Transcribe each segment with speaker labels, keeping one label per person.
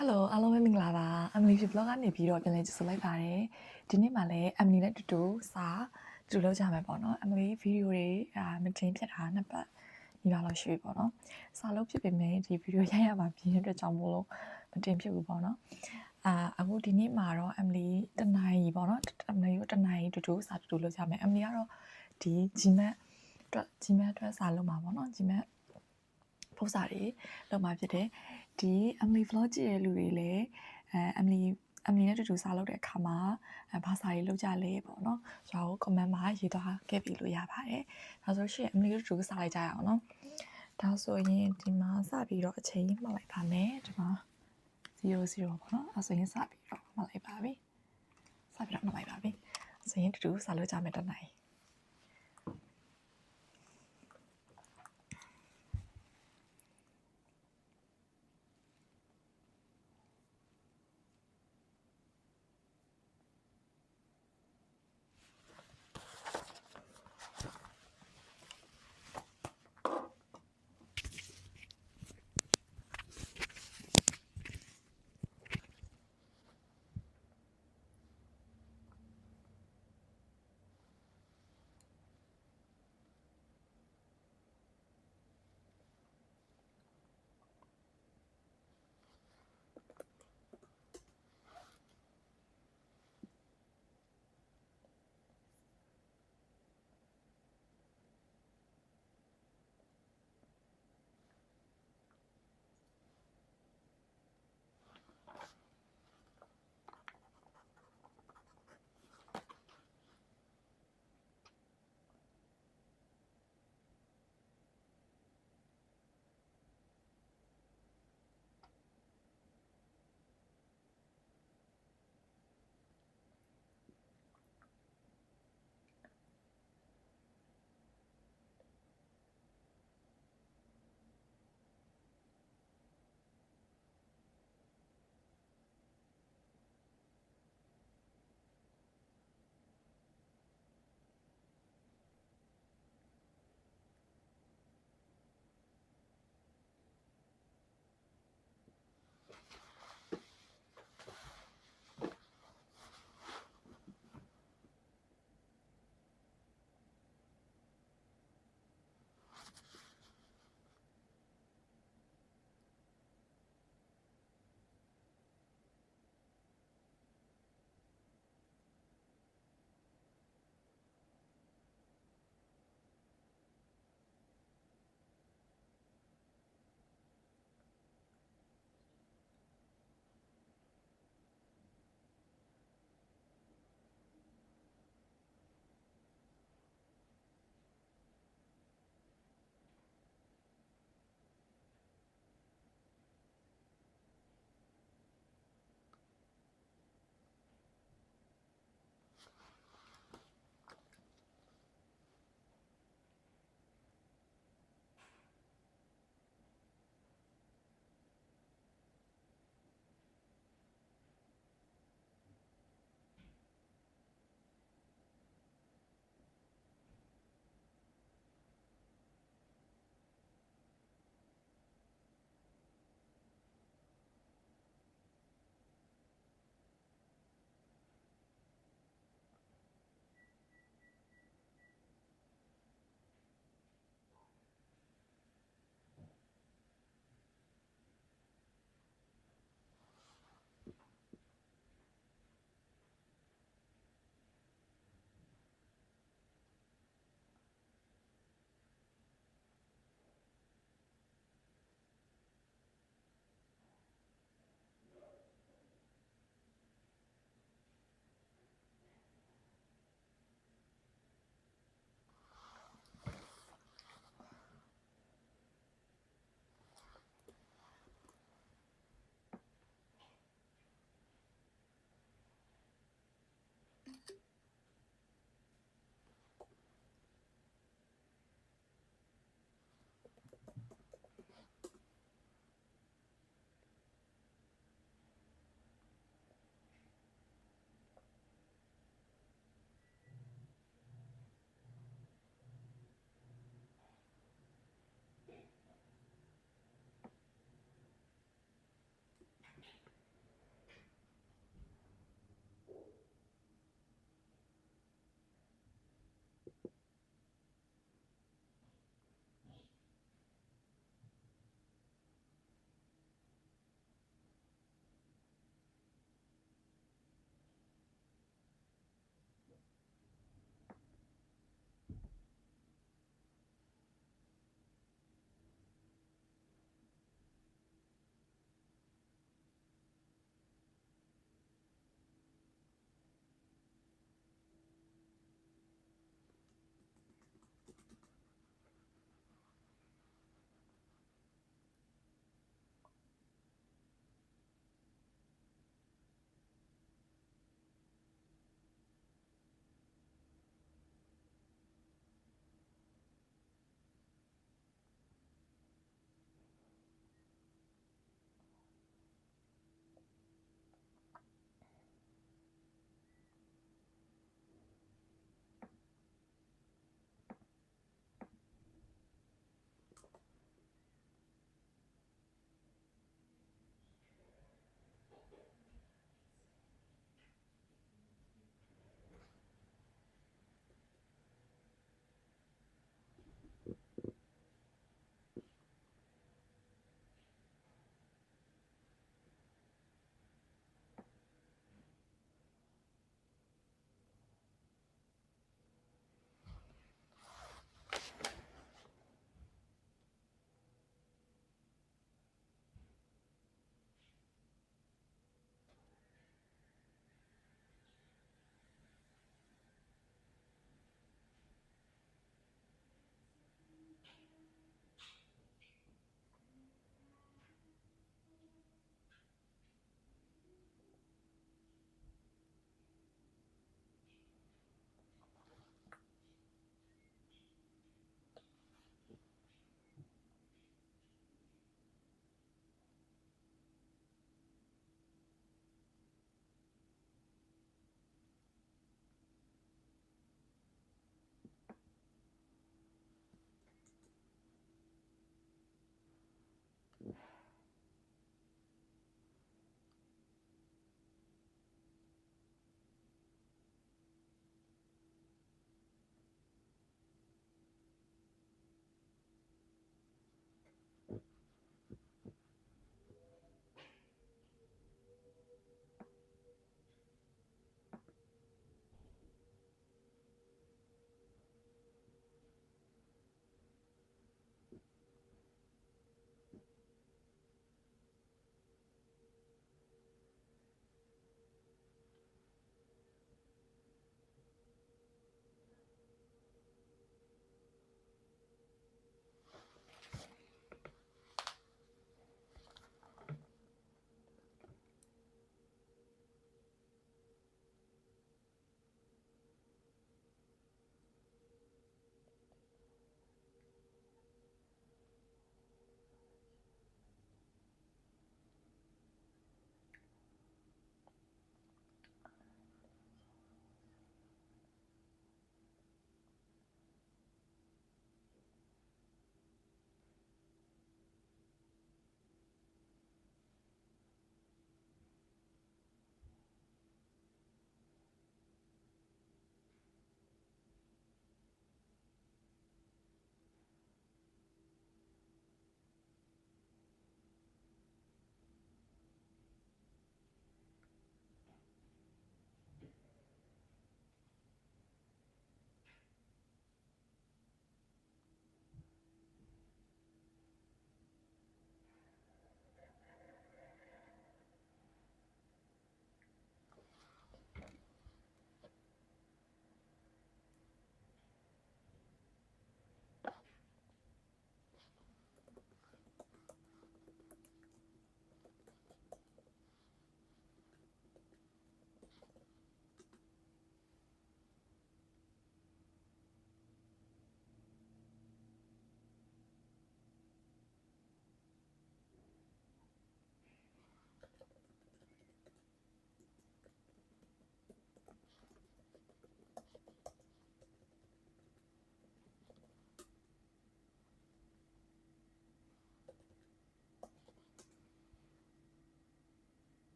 Speaker 1: Hello အားလုံးပဲမင်္ဂလာပါ Emily ဖြစ် blog ကနေပြီးတော့ပြန်လည်ကြိုဆိုလိုက်ပါတယ်ဒီနေ့မှလည်း Emily နဲ့တူတူစာတူလုပ်ကြမယ်ပေါ့နော် Emily ဗီဒီယိုတွေမတင်ဖြစ်တာနှစ်ပတ်ဒီပါလို့ရှိပြီပေါ့နော်စာလုပ်ဖြစ်ပေမဲ့ဒီဗီဒီယိုရိုက်ရမှာပြင်းတဲ့အတွက်ကြောင့်မို့လို့မတင်ဖြစ်ဘူးပေါ့နော်အခုဒီနေ့မှာတော့ Emily တနာရီပေါ့နော် Emily တို့တနာရီတူတူစာတူလုပ်ကြမယ် Emily ကတော့ဒီ GMAT အတွက်စာလုပ်မှာပေါ့နော် GMAT ပို့စာတွေလုပ်မှာဖြစ်တယ်ဒီ Emily vlog ကြည့်တဲ့လူတွေလည်းEmily နဲ့တူတူစာလုပ်တဲ့အခါမှာဘာစာရေးလုပ်ကြလဲပေါ့နော်ကျွန်တော် comment မှာရေးသွားခဲ့ပြီးလို့ရပါတယ်ဒါဆိုရှင် Emily တို့တူတူစာလိုက်ကြရအောင်နော်ဒါဆိုရင်ဒီမှာစပြီးတော့အချိန်မှတ်လိုက်ပါမယ်ဒီမှာ00ပေါ့နော်အဲဆိုရင်စပြီးတော့မှတ်လိုက်ပါပြီစပြီးတော့မှတ်လိုက်ပါပြီဆိုရင်တူတူစာလုပ်ကြမယ်တနိုင်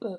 Speaker 1: ။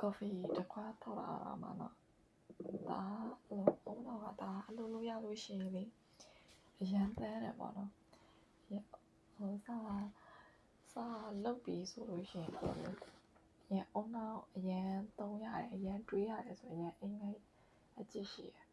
Speaker 1: coffee တစ်ခွက်ထောက်လာတာမှာနော်ဒါအုံတော့ကဒါအလုပ်လုပ်ရလို့ရှိရင်လေအရန်တန်းတယ်ပေါ့နော်ဟိုစာလုပ်ပြီးဆိုလို့ရှိရင်အရန်အုံတော့အရန်သုံးရတယ်အရန်တွေးရတယ်ဆိုရင်အင်္ဂလိပ်အကျစ်ရှိတယ်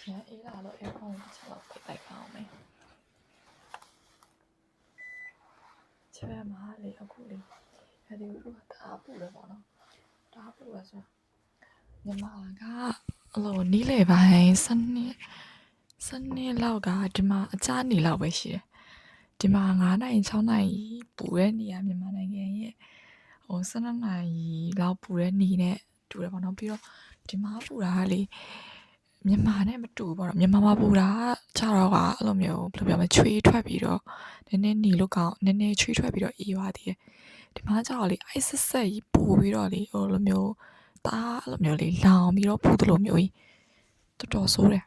Speaker 1: ရန်အေးလာတော့ aircon ကိုချက်တော့ပိတ်လိုက်ပါအောင်မယ်ချက်ရမှာလေအခုလေအဲဒီကတအားပူတယ်ပေါ့နော်တအားပူရဆိုညီမကအလိုနီးလေပိုင်းစနေလောက်ကဒီမှာအချားနေလောက်ပဲရှိတယ်ဒီမှာ9နိုင်6နိုင်ပူတဲ့နေရာမြန်မာနိုင်ငံရဲ့ဟို12နိုင်လောက်ပူတဲ့နေနဲ့တူတယ်ပေါ့နော်ပြီးတော့ဒီမှာပူတာကလေ မြန်မာနဲ့မတူပေါ့နော်မြန်မာမှာပူတာကြတော့ကအဲ့လိုမျိုးဘယ်လိုပြောမလဲချွေးထွက်ပြီးတော့နည်းနည်းနီလို့ကောင်းနည်းနည်းချွေးထွက်ပြီးတော့အေးသွားသေးတယ်ဒီမှာကျတော့လေအိုက်ဆက်ဆက်ကြီးပူပြီးတော့လေဟိုလိုမျိုးဒါအဲ့လိုမျိုးလေလောင်ပြီးတော့ပူသလိုမျိုးကြီးတော်တော်ဆိုးတယ်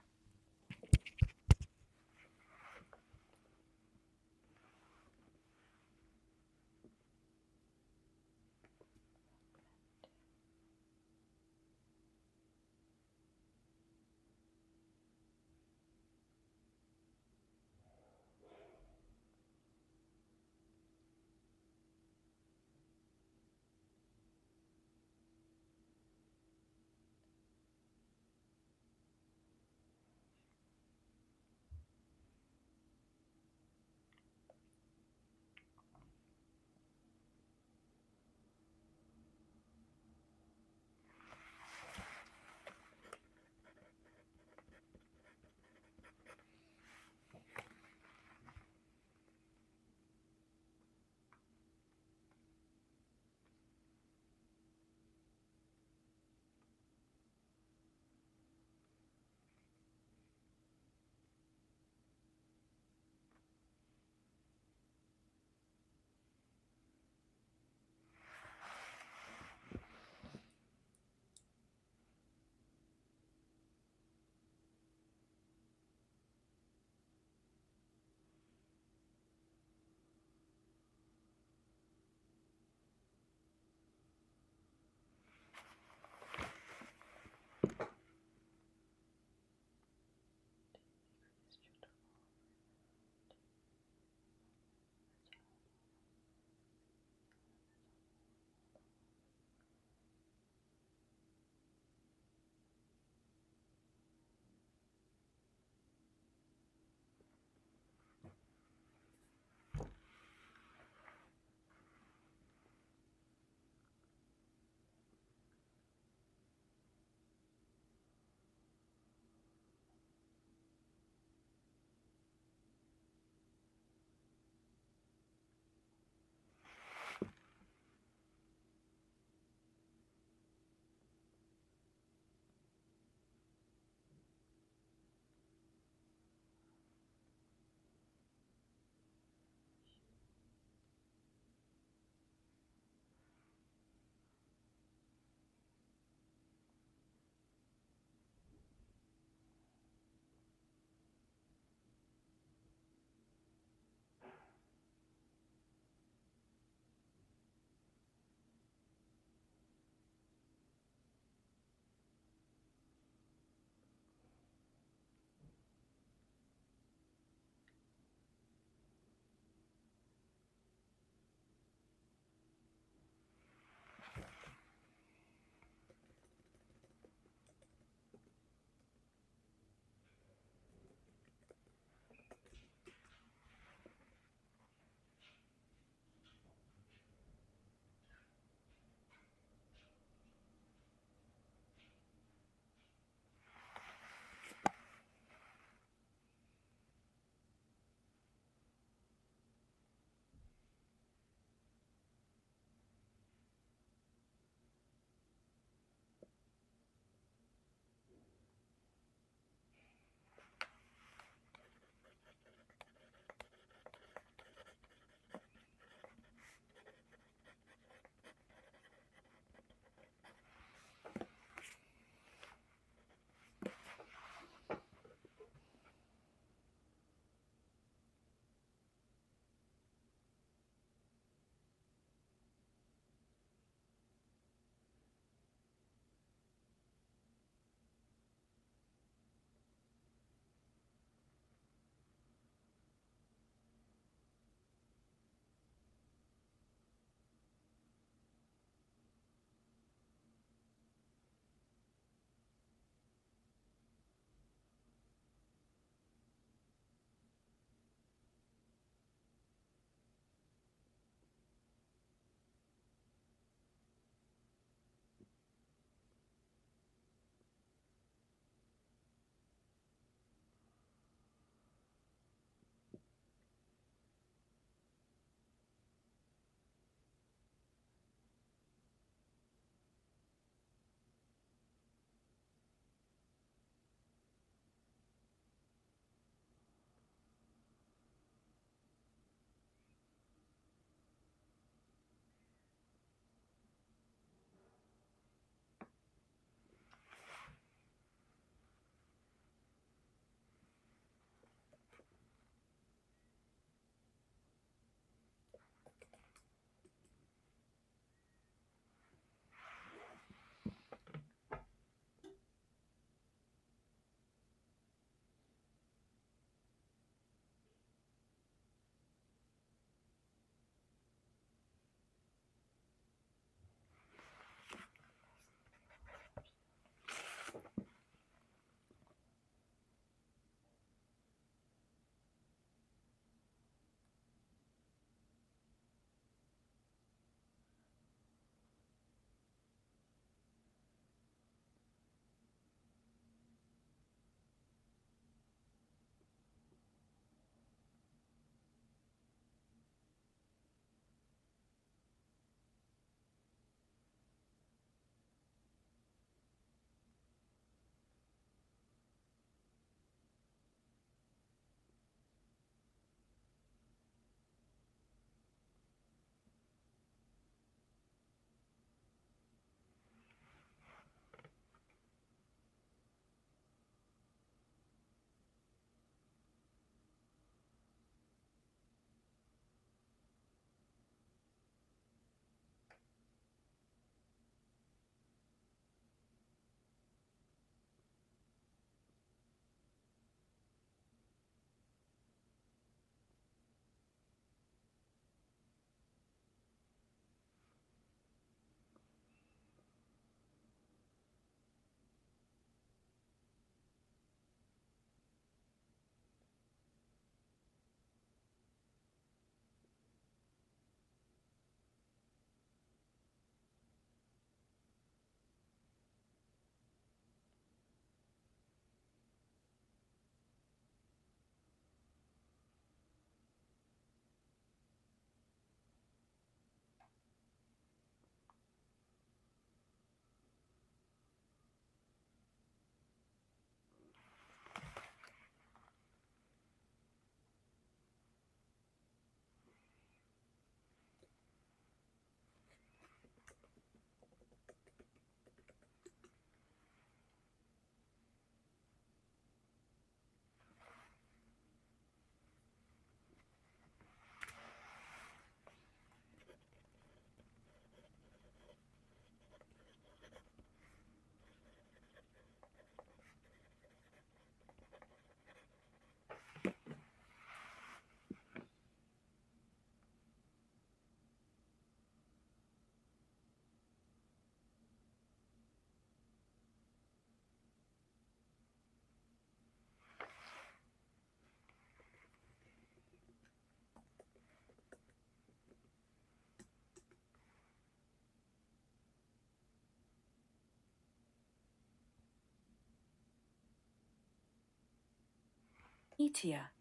Speaker 2: 一起啊。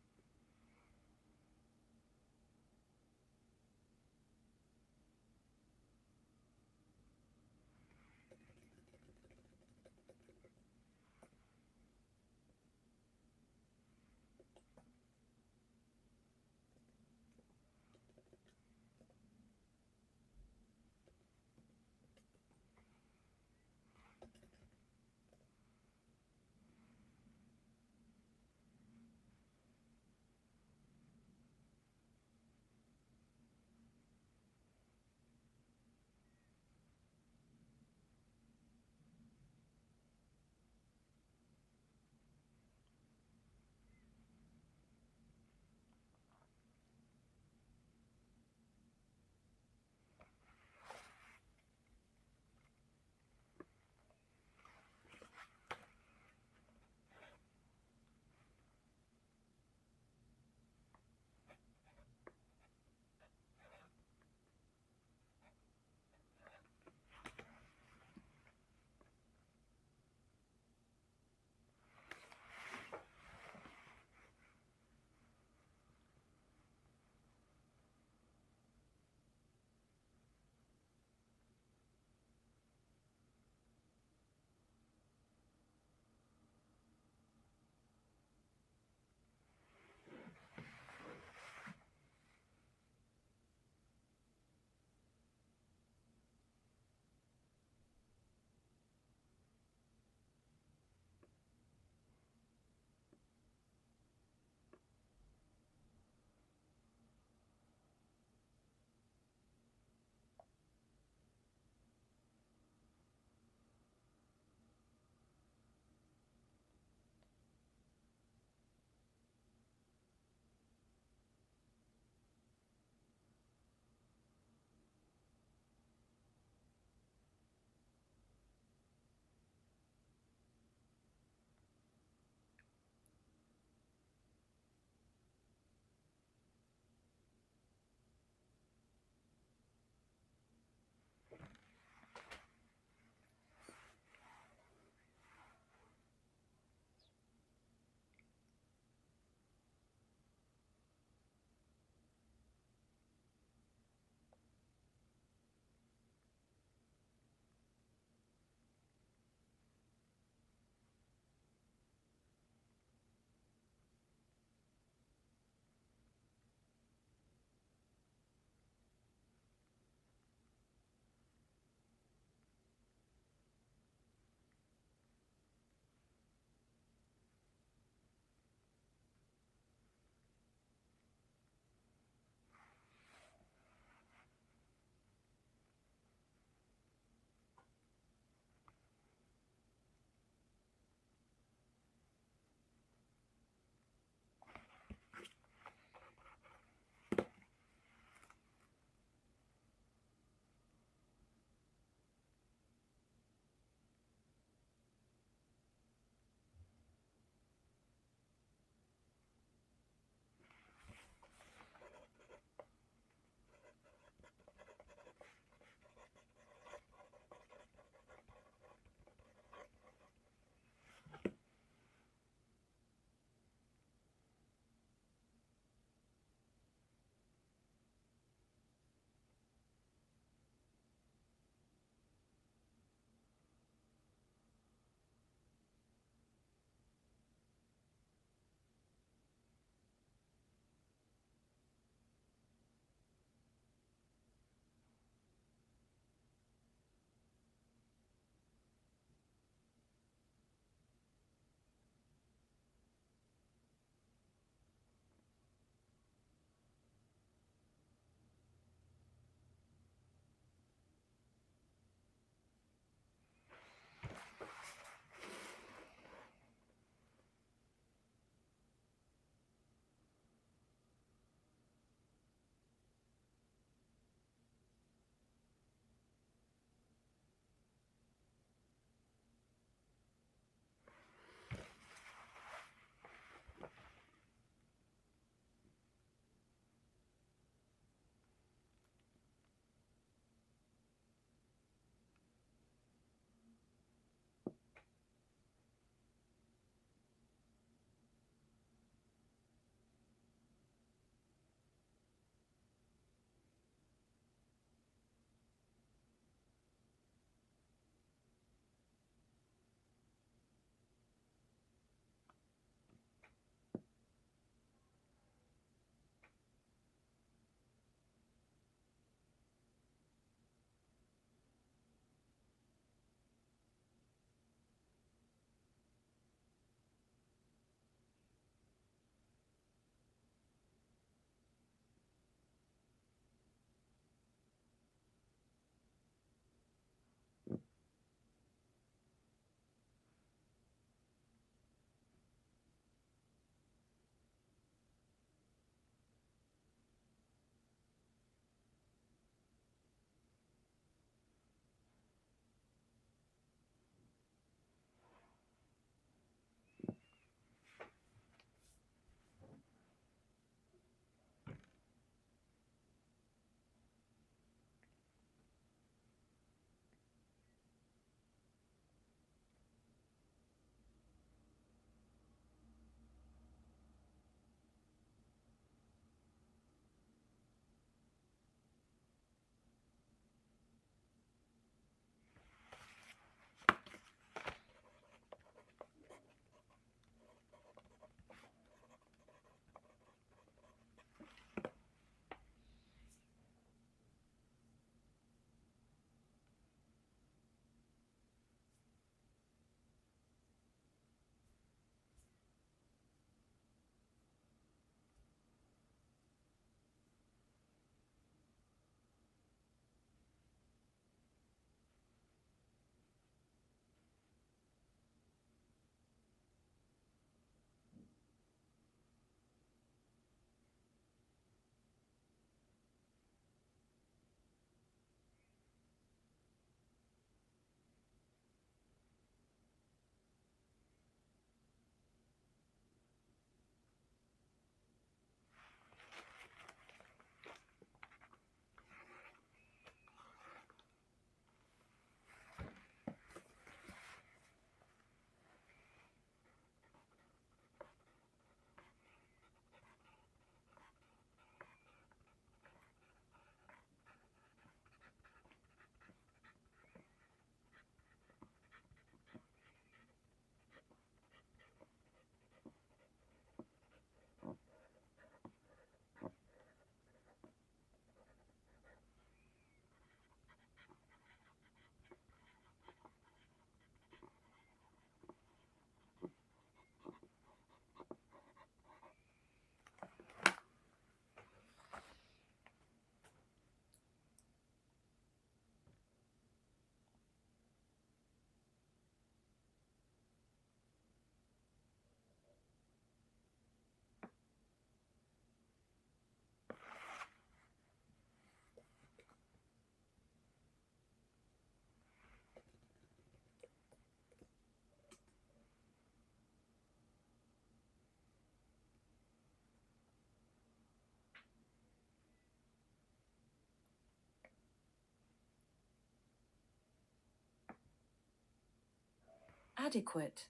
Speaker 2: adequate,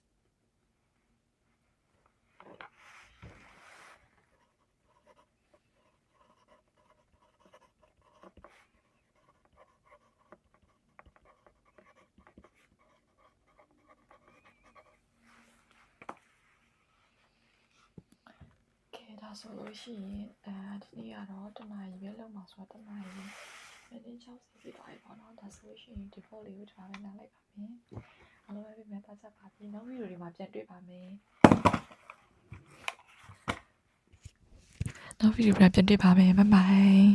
Speaker 1: Okay ဒါဆိုလို့ရှိရင်ဒီနေ့ကတော့တနားရီပဲလောက်မှာဆိုတော့တနားရီမိနစ်60ပြည့်သွားပြီပေါ့နော်ဒါဆိုလို့ရှိရင်ဒီ poll လေးကိုကျွန်တော်လည်းနားလိုက်ပါမယ်အားလုံးပဲပြန်သားချက်ပါပြီနောက်ဗီဒီယိုတွေမှာပြန်တွေ့ပါမယ်နောက်ဗီဒီယိုပြန်တွေ့ပါမယ်ဘိုင်ဘိုင်